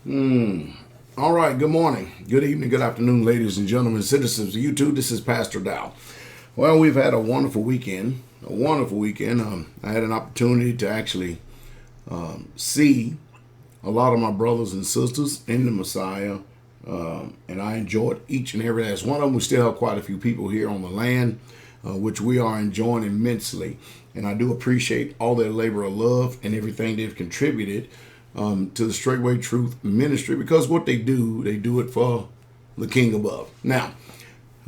All right, good morning, good evening, good afternoon, ladies and gentlemen, citizens of YouTube. This is Pastor Dow. Well, we've had a wonderful weekend. I had an opportunity to actually see a lot of my brothers and sisters in the Messiah, and I enjoyed each and every last one of them. We still have quite a few people here on the land, which we are enjoying immensely. And I do appreciate all their labor of love and everything they've contributed to the Straightway Truth Ministry, because what they do it for the King above. Now,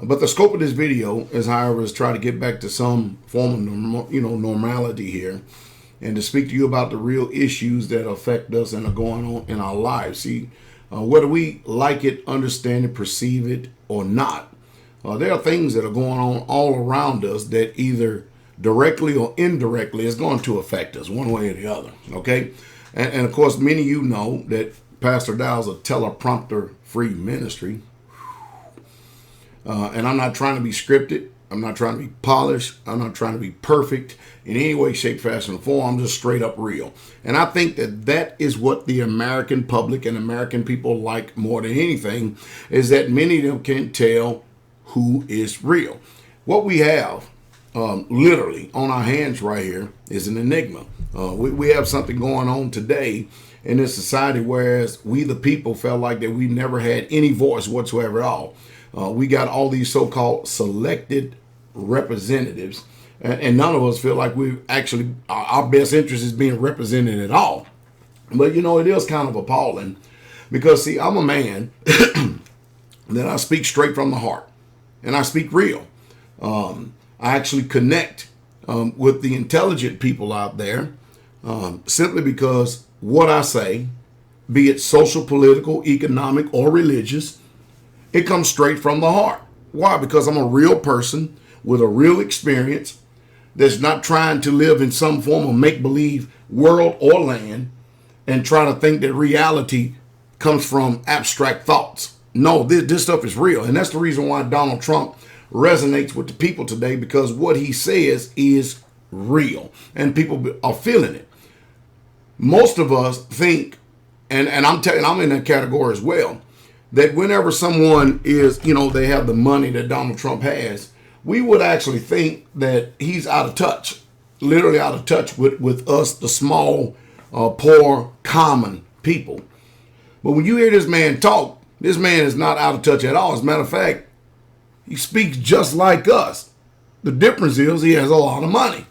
but the scope of this video is, however, is try to get back to some form of normality here, and to speak to you about the real issues that affect us and are going on in our lives. See, whether we like it, understand it, perceive it, or not, there are things that are going on all around us that either directly or indirectly is going to affect us one way or the other. Okay. And of course, many of you know that Pastor Dow is a teleprompter-free ministry. And I'm not trying to be scripted. I'm not trying to be polished. I'm not trying to be perfect in any way, shape, fashion, or form. I'm just straight up real. And I think that is what the American public and American people like more than anything, is that many of them can't tell who is real. What we have literally on our hands right here is an enigma. We have something going on today in this society, whereas we the people felt like that we never had any voice whatsoever at all. We got all these so-called selected representatives, and none of us feel like we actually, our best interest is being represented at all. But it is kind of appalling, because see, I'm a man that I speak straight from the heart, and I speak real. I actually connect with the intelligent people out there, simply because what I say, be it social, political, economic, or religious, it comes straight from the heart. Why? Because I'm a real person with a real experience that's not trying to live in some form of make-believe world or land and try to think that reality comes from abstract thoughts. No, this stuff is real. And that's the reason why Donald Trump resonates with the people today, because what he says is real and people are feeling it. Most of us think, and I'm in that category as well, that whenever someone is, they have the money that Donald Trump has, we would actually think that he's out of touch, literally out of touch with us, the small, poor, common people. But when you hear this man talk, this man is not out of touch at all. As a matter of fact, he speaks just like us. The difference is he has a lot of money.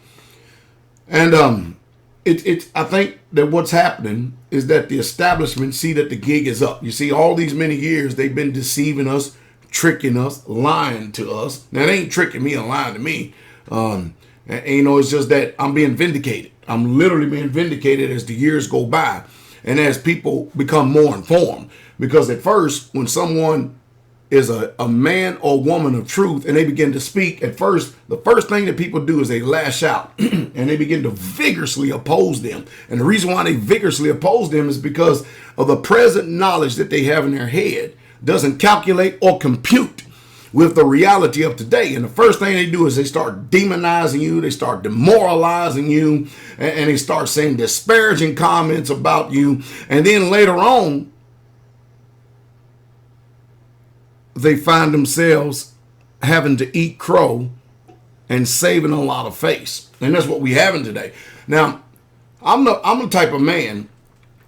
And I think that what's happening is that the establishment see that the gig is up. You see, all these many years they've been deceiving us, tricking us, lying to us. Now, they ain't tricking me and lying to me. It's just that I'm being vindicated. I'm literally being vindicated as the years go by and as people become more informed. Because at first, when someone is a man or woman of truth and they begin to speak, at first, the first thing that people do is they lash out and they begin to vigorously oppose them. And the reason why they vigorously oppose them is because of the present knowledge that they have in their head doesn't calculate or compute with the reality of today. And the first thing they do is they start demonizing you, they start demoralizing you, and they start saying disparaging comments about you. And then later on, they find themselves having to eat crow and saving a lot of face. And that's what we having today. Now, I'm the type of man,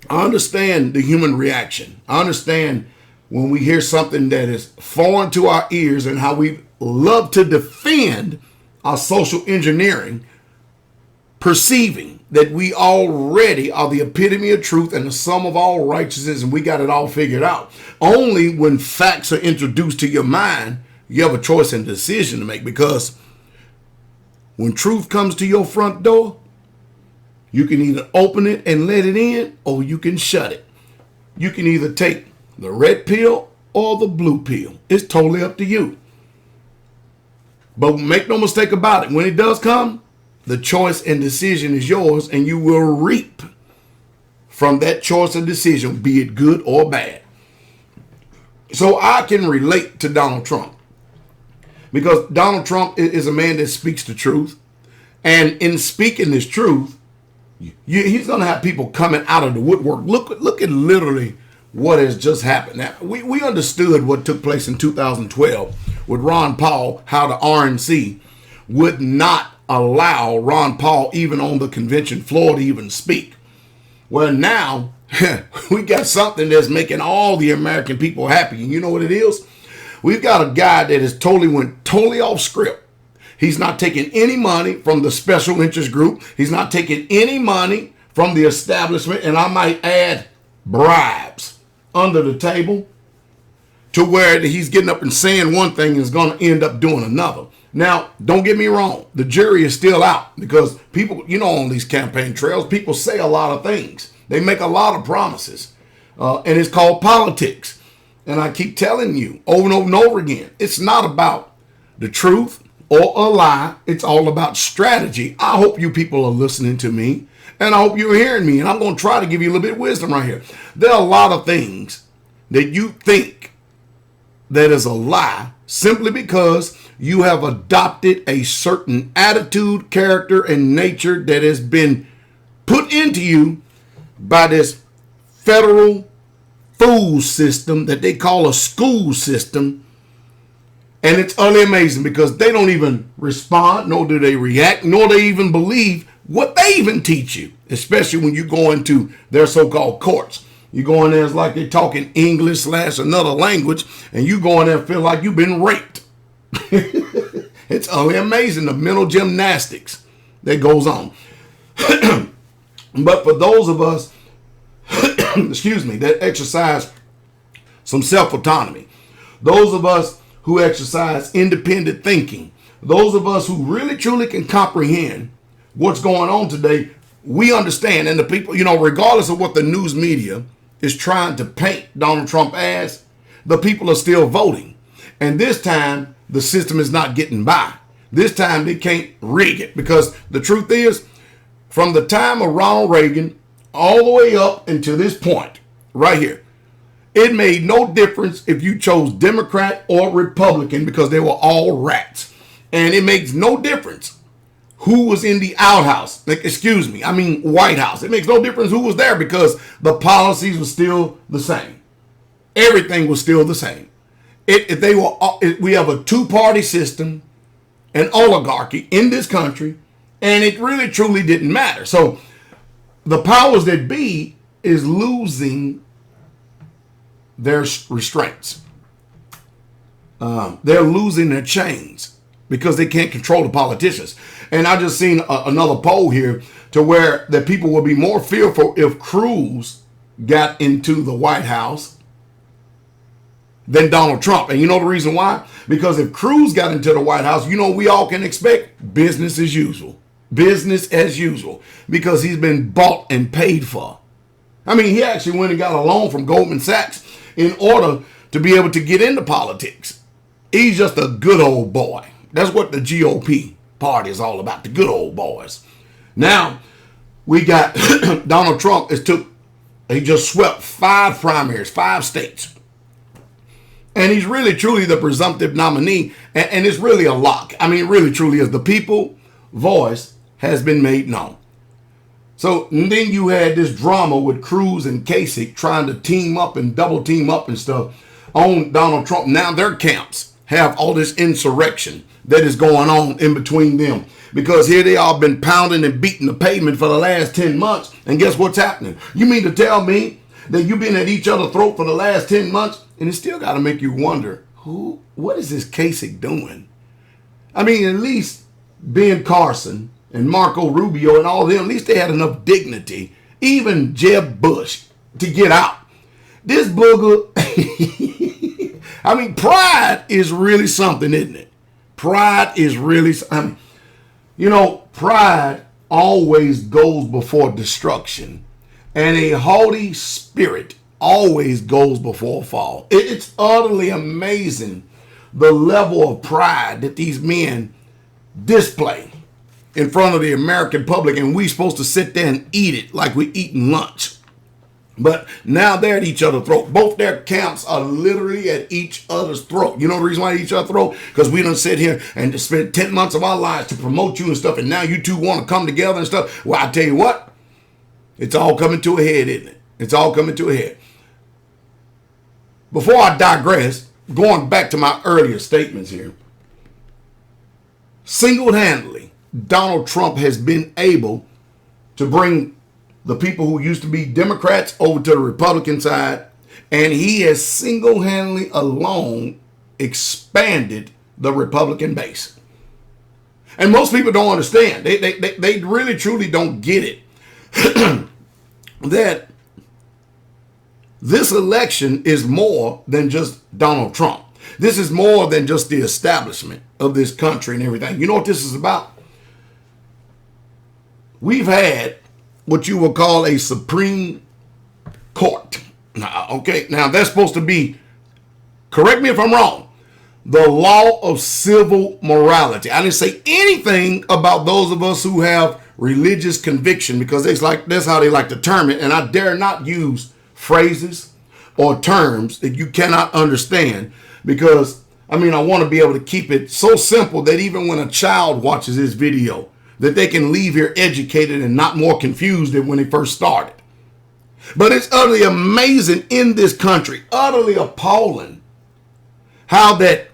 I understand the human reaction. I understand when we hear something that is foreign to our ears and how we love to defend our social engineering, perceiving that we already are the epitome of truth and the sum of all righteousness, and we got it all figured out. Only when facts are introduced to your mind, you have a choice and decision to make, because when truth comes to your front door, you can either open it and let it in, or you can shut it. You can either take the red pill or the blue pill. It's totally up to you. But make no mistake about it, when it does come, the choice and decision is yours, and you will reap from that choice and decision, be it good or bad. So I can relate to Donald Trump, because Donald Trump is a man that speaks the truth. And in speaking this truth, he's going to have people coming out of the woodwork. Look at literally what has just happened. Now, we understood what took place in 2012 with Ron Paul, how the RNC would not allow Ron Paul even on the convention floor to even speak. Well, now we got something that's making all the American people happy. And you know what it is? We've got a guy that has went totally off script. He's not taking any money from the special interest group. He's not taking any money from the establishment. And I might add bribes under the table to where he's getting up and saying one thing and is going to end up doing another. Now, don't get me wrong. The jury is still out because people, on these campaign trails, people say a lot of things. They make a lot of promises. And it's called politics. And I keep telling you over and over and over again, it's not about the truth or a lie. It's all about strategy. I hope you people are listening to me, and I hope you're hearing me. And I'm going to try to give you a little bit of wisdom right here. There are a lot of things that you think that is a lie simply because you have adopted a certain attitude, character, and nature that has been put into you by this federal fool system that they call a school system. And it's utterly amazing because they don't even respond, nor do they react, nor they even believe what they even teach you, especially when you go into their so-called courts. You go in there, it's like they're talking English / another language, and you go in there and feel like you've been raped. It's utterly amazing, the mental gymnastics that goes on. But for those of us, that exercise some self-autonomy, those of us who exercise independent thinking, those of us who really truly can comprehend what's going on today, we understand. And the people, regardless of what the news media is trying to paint Donald Trump as, the people are still voting. And this time, the system is not getting by. This time, they can't rig it, because the truth is, from the time of Ronald Reagan all the way up until this point right here, it made no difference if you chose Democrat or Republican, because they were all rats. And it makes no difference who was in the outhouse. White House. It makes no difference who was there, because the policies were still the same. Everything was still the same. We have a two-party system, an oligarchy in this country, and it really truly didn't matter. So the powers that be is losing their restraints. They're losing their chains because they can't control the politicians. And I just seen another poll here to where that people will be more fearful if Cruz got into the White House than Donald Trump. And you know the reason why? Because if Cruz got into the White House, we all can expect business as usual. Business as usual, because he's been bought and paid for. He actually went and got a loan from Goldman Sachs in order to be able to get into politics. He's just a good old boy. That's what the GOP party is all about, the good old boys. Now, we got Donald Trump he just swept 5 primaries, 5 states. And he's really truly the presumptive nominee, and it's really a lock. It really truly is. The people voice has been made known. So then you had this drama with Cruz and Kasich trying to team up and double team up and stuff on Donald Trump. Now their camps have all this insurrection that is going on in between them, because here they all been pounding and beating the pavement for the last 10 months. And guess what's happening? You mean to tell me that you've been at each other's throat for the last 10 months? And it still got to make you wonder, what is this Kasich doing? At least Ben Carson and Marco Rubio and all of them, at least they had enough dignity, even Jeb Bush, to get out. This booger, pride is really something, isn't it? Pride is really, pride always goes before destruction, and a haughty spirit always goes before a fall. It's utterly amazing the level of pride that these men display in front of the American public, and we supposed to sit there and eat it like we're eating lunch. But now they're at each other's throat. Both their camps are literally at each other's throat. You know the reason why they at each other's throat? Because we done sit here and spend 10 months of our lives to promote you and stuff, and now you two want to come together and stuff. Well, I tell you what, it's all coming to a head, isn't it? It's all coming to a head. before I digress, going back to my earlier statements here, single-handedly, Donald Trump has been able to bring the people who used to be Democrats over to the Republican side, and he has single-handedly alone expanded the Republican base. And most people don't understand. They really, truly don't get it. That this election is more than just Donald Trump. This is more than just the establishment of this country and everything. You know what this is about? We've had what you would call a Supreme Court. Okay, now that's supposed to be, correct me if I'm wrong, the law of civil morality. I didn't say anything about those of us who have religious conviction, because that's how they like to term it, and I dare not use phrases or terms that you cannot understand, because I want to be able to keep it so simple that even when a child watches this video, that they can leave here educated and not more confused than when they first started. But it's utterly amazing in this country, utterly appalling, how that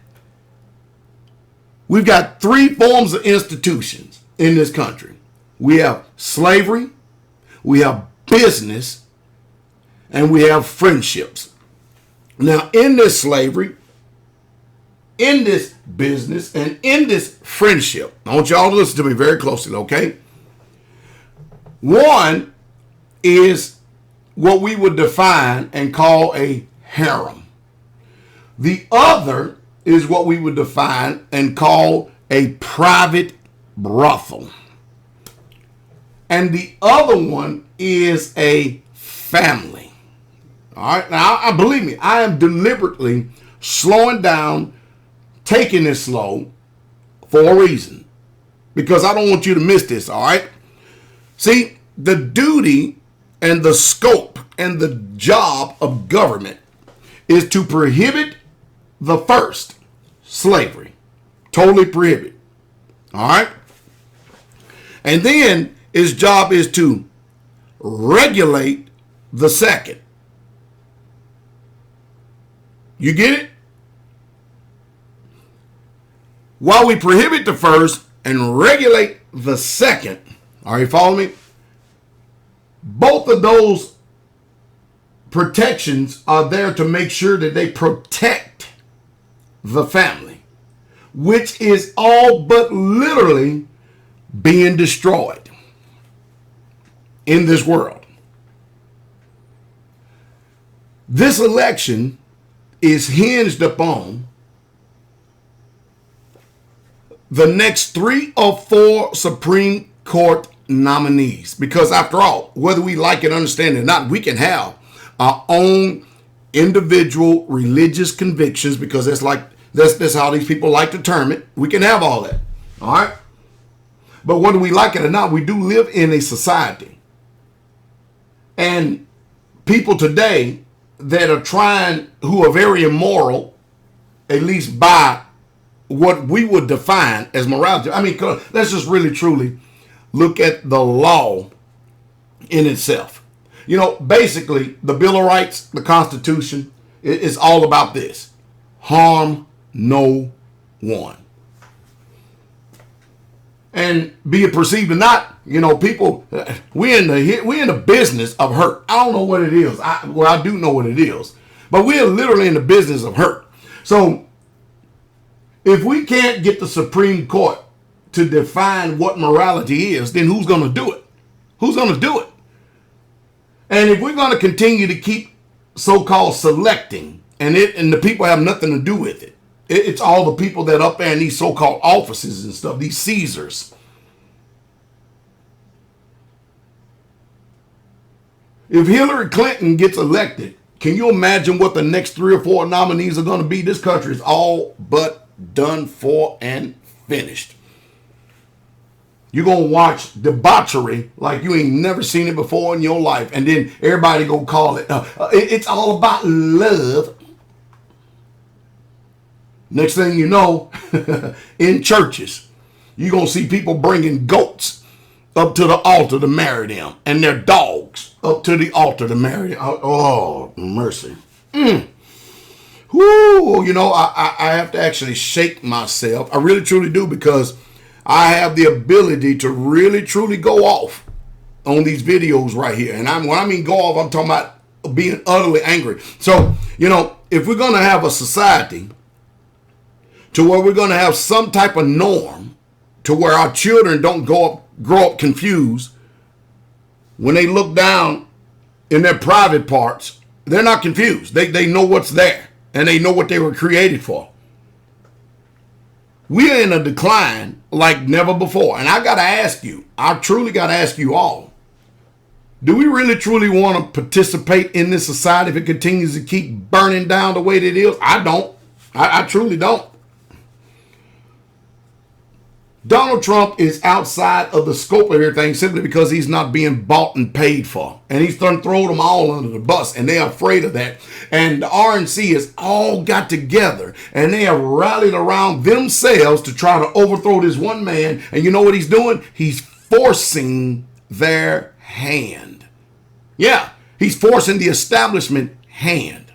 we've got three forms of institutions in this country. We have slavery, we have business, and we have friendships. Now, in this slavery, in this business, and in this friendship, I want y'all to listen to me very closely, okay? One is what we would define and call a harem. The other is what we would define and call a private brothel. And the other one is a family. All right. Now, I believe me, I am deliberately slowing down, taking this slow for a reason, because I don't want you to miss this. All right. See, the duty and the scope and the job of government is to prohibit the first, slavery. Totally prohibit. All right. And then his job is to regulate the second. You get it? While we prohibit the first and regulate the second, are you following me? Both of those protections are there to make sure that they protect the family, which is all but literally being destroyed in this world. This election is hinged upon the next 3 or 4 Supreme Court nominees, because after all, whether we like it, understand it or not, we can have our own individual religious convictions, because that's how these people like to term it. We can have all that. All right. But whether we like it or not, we do live in a society. And people today that are who are very immoral, at least by what we would define as morality. Let's just really truly look at the law in itself. Basically, the Bill of Rights, the Constitution, is all about this: harm no one. And be it perceived or not, people, we're in the business of hurt. I don't know what it is. I do know what it is, but we're literally in the business of hurt. So if we can't get the Supreme Court to define what morality is, then who's going to do it? Who's going to do it? And if we're going to continue to keep so-called selecting, and the people have nothing to do with it, it's all the people that up there in these so-called offices and stuff, these Caesars. If Hillary Clinton gets elected, can you imagine what the next 3 or 4 nominees are going to be? This country is all but done for and finished. You're going to watch debauchery like you ain't never seen it before in your life. And then everybody going to call it, it's all about love. Next thing you know, in churches, you're going to see people bringing goats up to the altar to marry them, and their dogs up to the altar to marry them. Oh, mercy. Whoo, I have to actually shake myself. I really truly do, because I have the ability to really truly go off on these videos right here. And when I mean go off, I'm talking about being utterly angry. So, if we're going to have a society to where we're going to have some type of norm to where our children don't grow up confused, when they look down in their private parts, they're not confused. They know what's there, and they know what they were created for. We are in a decline like never before. And I truly got to ask you all, do we really truly want to participate in this society if it continues to keep burning down the way that it is? I don't. I truly don't. Donald Trump is outside of the scope of everything simply because he's not being bought and paid for. And he's thrown them all under the bus, and they're afraid of that. And the RNC has all got together, and they have rallied around themselves to try to overthrow this one man. And you know what he's doing? He's forcing their hand. Yeah, he's forcing the establishment hand.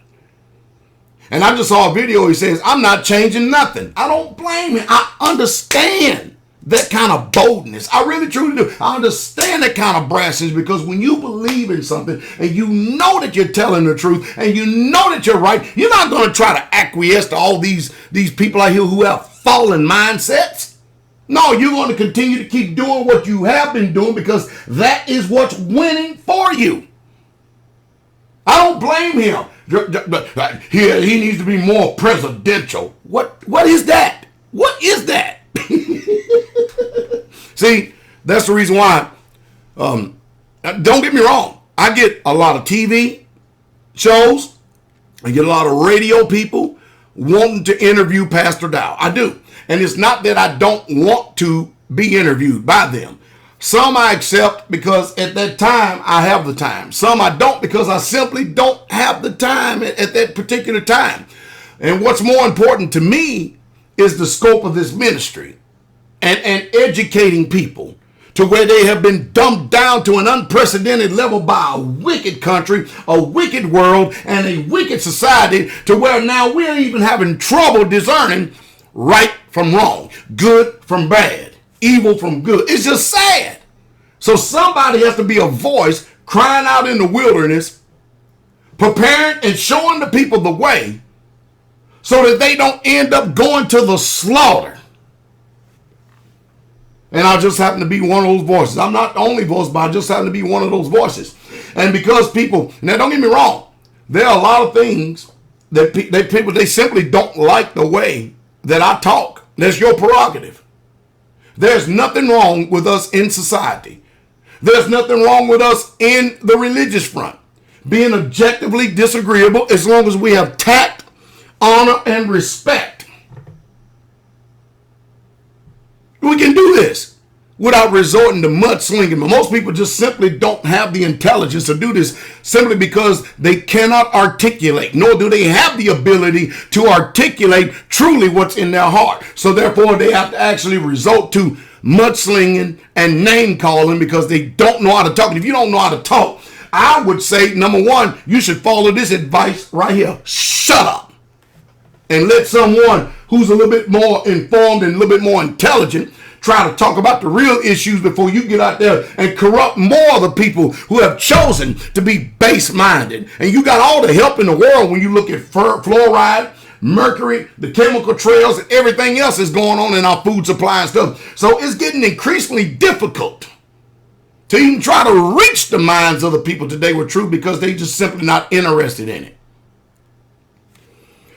And I just saw a video. He says, I'm not changing nothing. I don't blame him. I understand that kind of boldness. I really truly do. I understand that kind of brashness, because when you believe in something and you know that you're telling the truth and you know that you're right, you're not going to try to acquiesce to all these people out here who have fallen mindsets. No, you're going to continue to keep doing what you have been doing, because that is what's winning for you. I don't blame him. He needs to be more presidential. What is that? What is that? See, that's the reason why. Don't get me wrong. I get a lot of TV shows. I get a lot of radio people wanting to interview Pastor Dow. I do. And it's not that I don't want to be interviewed by them. Some I accept because at that time I have the time. Some I don't because I simply don't have the time at that particular time. And what's more important to me is the scope of this ministry and educating people to where they have been dumbed down to an unprecedented level by a wicked country, a wicked world, and a wicked society, to where now we're even having trouble discerning right from wrong, good from bad, evil from good. It's just sad. So somebody has to be a voice crying out in the wilderness, preparing and showing the people the way so that they don't end up going to the slaughter. And I just happen to be one of those voices. I'm not the only voice, but I just happen to be one of those voices. And because people, now don't get me wrong, there are a lot of things that people, they simply don't like the way that I talk. That's your prerogative. There's nothing wrong with us in society. There's nothing wrong with us in the religious front being objectively disagreeable, as long as we have tact, honor, and respect. We can do this without resorting to mudslinging. But most people just simply don't have the intelligence to do this, simply because they cannot articulate, nor do they have the ability to articulate truly what's in their heart. So therefore, they have to actually resort to mudslinging and name calling, because they don't know how to talk. And if you don't know how to talk, I would say, number one, you should follow this advice right here. Shut up. And let someone who's a little bit more informed and a little bit more intelligent try to talk about the real issues before you get out there and corrupt more of the people who have chosen to be base-minded. And you got all the help in the world when you look at fluoride, mercury, the chemical trails, and everything else is going on in our food supply and stuff. So it's getting increasingly difficult to even try to reach the minds of the people today with truth, because they just simply not interested in it.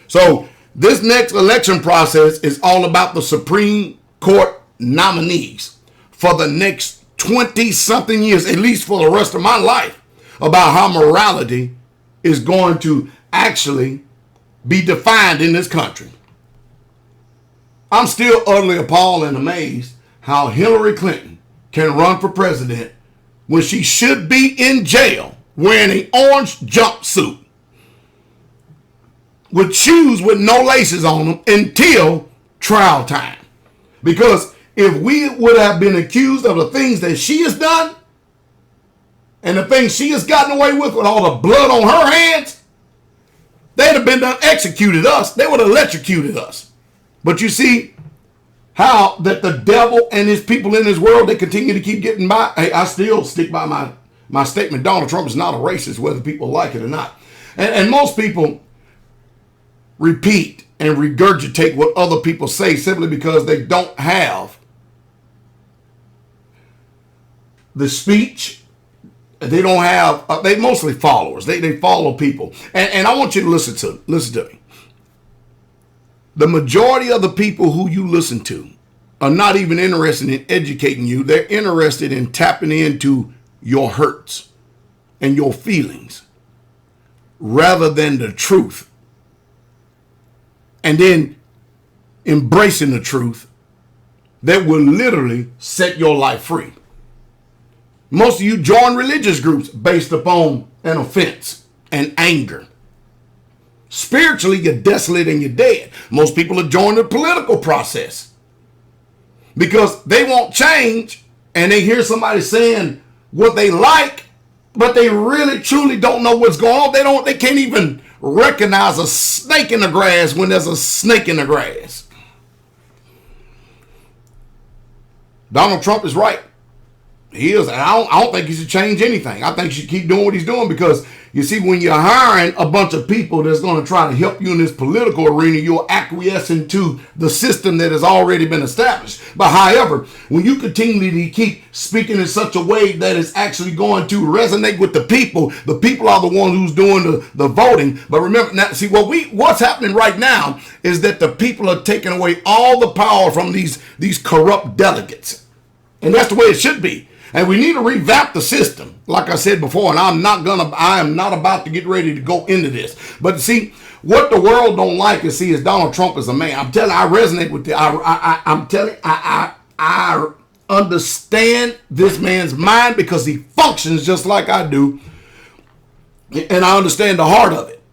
So this next election process is all about the Supreme Court nominees for the next 20-something years, at least for the rest of my life, about how morality is going to actually be defined in this country. I'm still utterly appalled and amazed how Hillary Clinton can run for president when she should be in jail wearing an orange jumpsuit with shoes with no laces on them until trial time. Because if we would have been accused of the things that she has done and the things she has gotten away with all the blood on her hands, They'd have been done executed us. They would have electrocuted us. But you see how that the devil and his people in his world, they continue to keep getting by. Hey, I still stick by my statement. Donald Trump is not a racist, whether people like it or not. And most people repeat and regurgitate what other people say simply because they don't have the speech. They don't have, they mostly followers. They follow people. And I want you to listen to me. The majority of the people who you listen to are not even interested in educating you. They're interested in tapping into your hurts and your feelings rather than the truth. And then embracing the truth that will literally set your life free. Most of you join religious groups based upon an offense and anger. Spiritually, you're desolate and you're dead. Most people are joining the political process because they want change and they hear somebody saying what they like, but they really truly don't know what's going on. They can't even recognize a snake in the grass when there's a snake in the grass. Donald Trump is right. He is. And I don't think he should change anything. I think he should keep doing what he's doing because, you see, when you're hiring a bunch of people that's going to try to help you in this political arena, you're acquiescing to the system that has already been established. But however, when you continue to keep speaking in such a way that is actually going to resonate with the people are the ones who's doing the voting. But remember, now, see, what's happening right now is that the people are taking away all the power from these corrupt delegates. And that's the way it should be. And we need to revamp the system, like I said before, and I am not about to get ready to go into this. But see, what the world don't like is Donald Trump as a man. I'm telling you, I resonate with I understand this man's mind because he functions just like I do. And I understand the heart of it.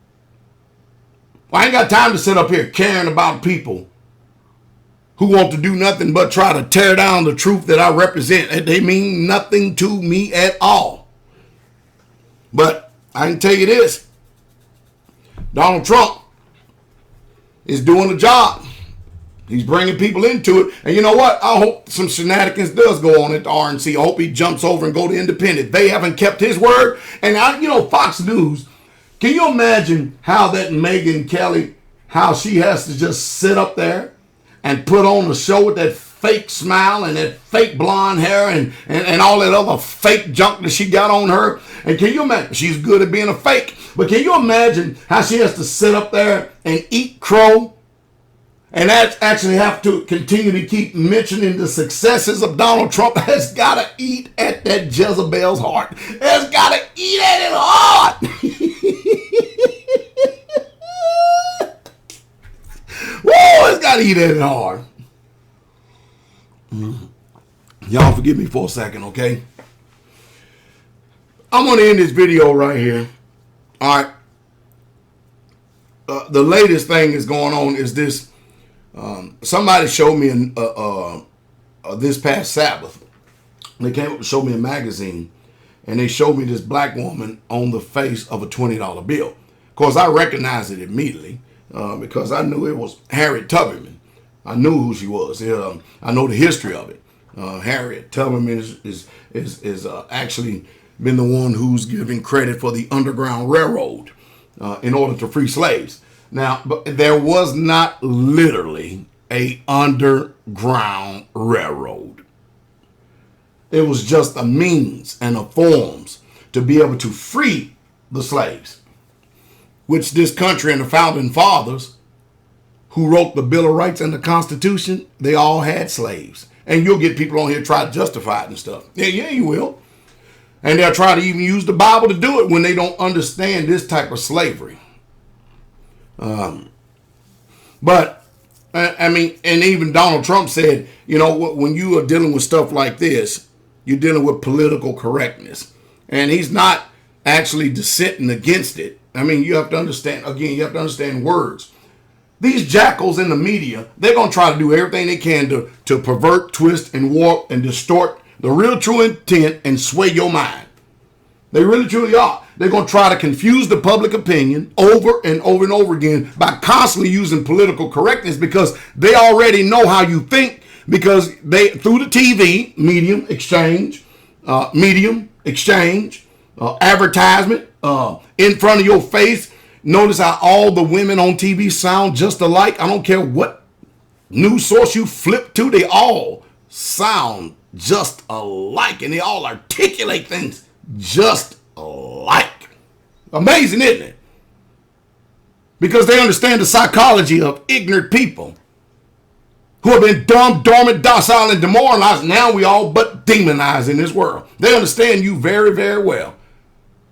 Well, I ain't got time to sit up here caring about people who want to do nothing but try to tear down the truth that I represent. They mean nothing to me at all. But I can tell you this. Donald Trump is doing the job. He's bringing people into it. And you know what? I hope some shenanigans does go on at the RNC. I hope he jumps over and go to independent. They haven't kept his word. And Fox News, can you imagine how that Megyn Kelly, how she has to just sit up there and put on the show with that fake smile and that fake blonde hair and all that other fake junk that she got on her? And can you imagine? She's good at being a fake. But can you imagine how she has to sit up there and eat crow and actually have to continue to keep mentioning the successes of Donald Trump? Has got to eat at that Jezebel's heart. Has got to eat at it hard. Whoa, it's got to eat at it hard. Y'all forgive me for a second, okay? I'm going to end this video right here. All right. The latest thing that's going on is this. Somebody showed me this past Sabbath. They came up and showed me a magazine. And they showed me this black woman on the face of a $20 bill. Of course, I recognized it immediately. Because I knew it was Harriet Tubman. I knew who she was. I know the history of it. Harriet Tubman is actually been the one who's giving credit for the Underground Railroad in order to free slaves. Now, but there was not literally a underground railroad. It was just a means and a forms to be able to free the slaves, which this country and the founding fathers who wrote the Bill of Rights and the Constitution, they all had slaves. And you'll get people on here try to justify it and stuff. Yeah, you will. And they'll try to even use the Bible to do it when they don't understand this type of slavery. But, I mean, and even Donald Trump said, when you are dealing with stuff like this, you're dealing with political correctness. And he's not actually dissenting against it. I mean, you have to understand words. These jackals in the media, they're going to try to do everything they can to pervert, twist, and warp and distort the real true intent and sway your mind. They really truly are. They're going to try to confuse the public opinion over and over and over again by constantly using political correctness, because they already know how you think, because they, through the TV, medium exchange, advertisement, in front of your face. Notice how all the women on TV sound just alike. I don't care what news source you flip to, they all sound just alike, and they all articulate things just alike. Amazing, isn't it? Because they understand the psychology of ignorant people who have been dumb, dormant, docile, and demoralized. Now we all but demonized in this world. They understand you very, very well.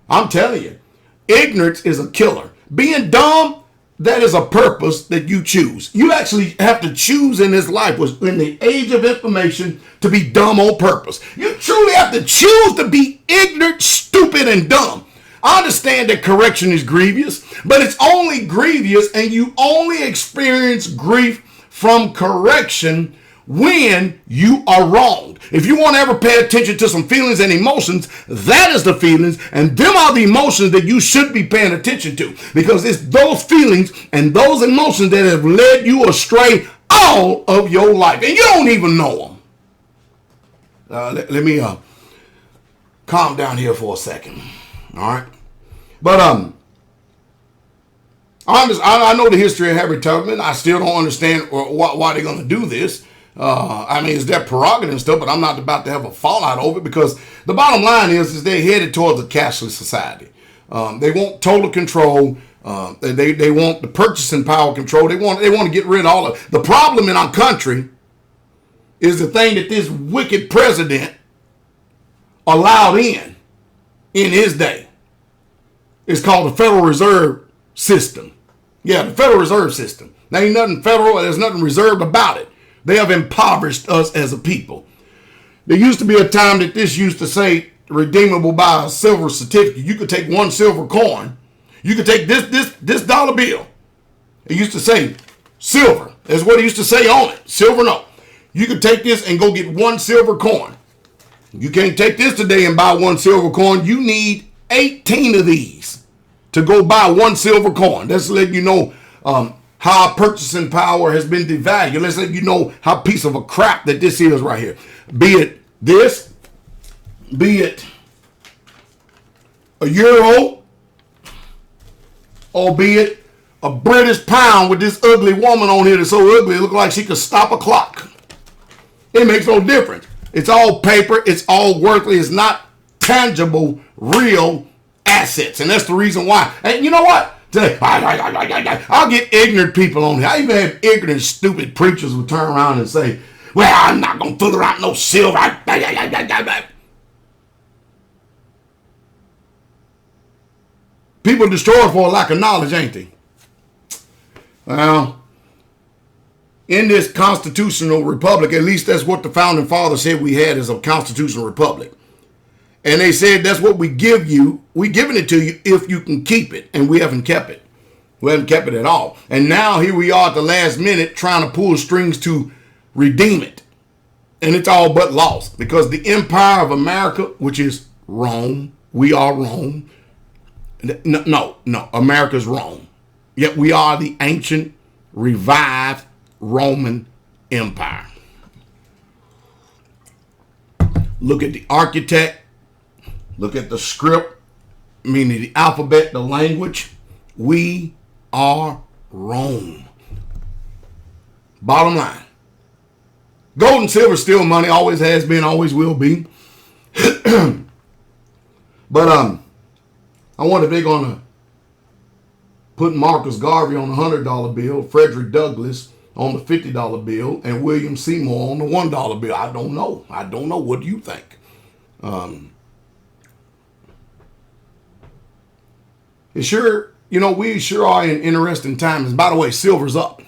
I'm telling you, ignorance is a killer. Being dumb, that is a purpose that you choose. You actually have to choose in this life, in the age of information, to be dumb on purpose. You truly have to choose to be ignorant, stupid, and dumb. I understand that correction is grievous, but it's only grievous, and you only experience grief from correction when you are wronged. If you want to ever pay attention to some feelings and emotions, that is the feelings, and them are the emotions that you should be paying attention to, because it's those feelings and those emotions that have led you astray all of your life, and you don't even know them. Let me calm down here for a second. All right, but I know the history of Harriet Tubman. I still don't understand why they're going to do this. I mean, it's their prerogative and stuff, but I'm not about to have a fallout over it, because the bottom line is they're headed towards a cashless society. They want total control. They want the purchasing power control. They want to get rid of all of it. The problem in our country is the thing that this wicked president allowed in his day. It's called the Federal Reserve System. Yeah, the Federal Reserve System. There ain't nothing federal. There's nothing reserved about it. They have impoverished us as a people. There used to be a time that this used to say redeemable by a silver certificate. You could take one silver coin. You could take this dollar bill. It used to say silver. That's what it used to say on it. Silver note. You could take this and go get one silver coin. You can't take this today and buy one silver coin. You need 18 of these to go buy one silver coin. That's letting you know how our purchasing power has been devalued. Let's let you know how piece of a crap that this is right here. Be it this, be it a euro, or be it a British pound with this ugly woman on here that's so ugly it looks like she could stop a clock. It makes no difference. It's all paper. It's all worthless. It's not tangible, real assets. And that's the reason why. And you know what? Today, I'll get ignorant people on here. I even have ignorant, stupid preachers who turn around and say, well, I'm not going to figure out no silver. People destroyed for a lack of knowledge, ain't they? Well, in this constitutional republic, at least that's what the founding fathers said we had as a constitutional republic. And they said that's what we give you. We're giving it to you if you can keep it. And we haven't kept it. We haven't kept it at all. And now here we are at the last minute trying to pull strings to redeem it. And it's all but lost. Because the empire of America, which is Rome, we are Rome. No, America's Rome. Yet we are the ancient, revived Roman Empire. Look at the architect. Look at the script, meaning the alphabet, the language. We are Rome. Bottom line. Gold and silver still money, always has been, always will be. But I wonder if they're going to put Marcus Garvey on the $100 bill, Frederick Douglass on the $50 bill, and William Seymour on the $1 bill. I don't know. What do you think? It's sure, we sure are in interesting times. By the way, silver's up.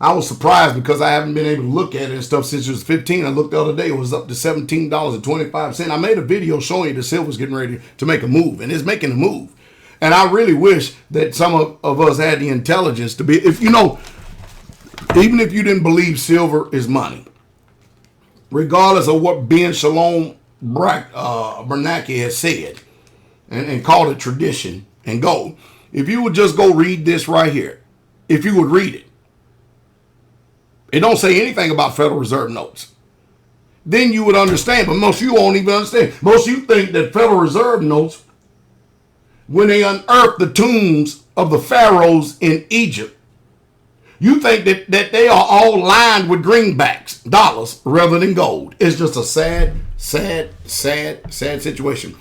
I was surprised because I haven't been able to look at it and stuff since it was 15. I looked the other day, it was up to $17.25. I made a video showing you the silver's getting ready to make a move, and it's making a move. And I really wish that some of us had the intelligence to be, even if you didn't believe silver is money, regardless of what Ben Shalom Bernanke has said, and called it tradition and gold. If you would just go read this right here, if you would read it, it don't say anything about Federal Reserve notes. Then you would understand, but most of you won't even understand. Most of you think that Federal Reserve notes, when they unearthed the tombs of the pharaohs in Egypt, you think that they are all lined with greenbacks, dollars, rather than gold. It's just a sad situation.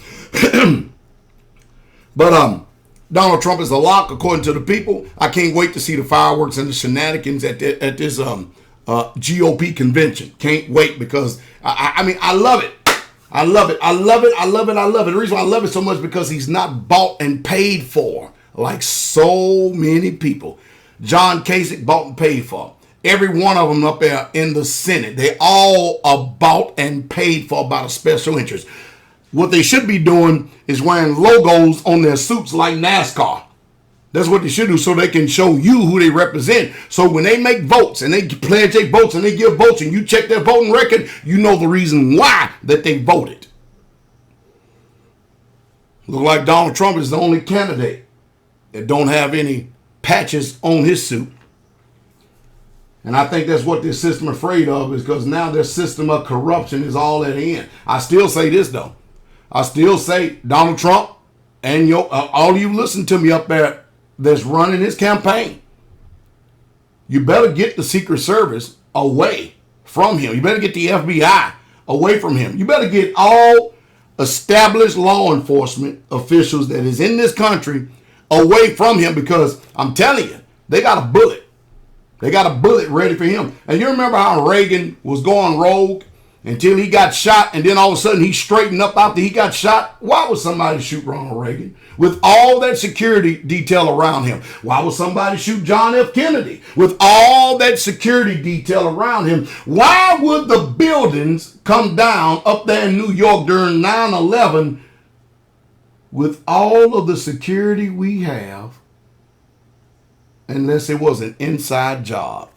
But Donald Trump is a lock, according to the people. I can't wait to see the fireworks and the shenanigans at this GOP convention. Can't wait, because I mean, I love it. I love it. I love it. I love it. I love it. The reason why I love it so much, because he's not bought and paid for like so many people. John Kasich bought and paid for. Every one of them up there in the Senate, they all are bought and paid for by a special interest. What they should be doing is wearing logos on their suits like NASCAR. That's what they should do, so they can show you who they represent. So when they make votes and they pledge their votes and they give votes and you check their voting record, you know the reason why that they voted. Look like Donald Trump is the only candidate that don't have any patches on his suit. And I think that's what this system is afraid of, is because now their system of corruption is all at the end. I still say this, though. I still say Donald Trump and all you listen to me up there that's running his campaign, you better get the Secret Service away from him. You better get the FBI away from him. You better get all established law enforcement officials that is in this country away from him, because I'm telling you, they got a bullet. They got a bullet ready for him. And you remember how Reagan was going rogue until he got shot, and then all of a sudden he straightened up after he got shot? Why would somebody shoot Ronald Reagan with all that security detail around him? Why would somebody shoot John F. Kennedy with all that security detail around him? Why would the buildings come down up there in New York during 9/11 with all of the security we have, unless it was an inside job?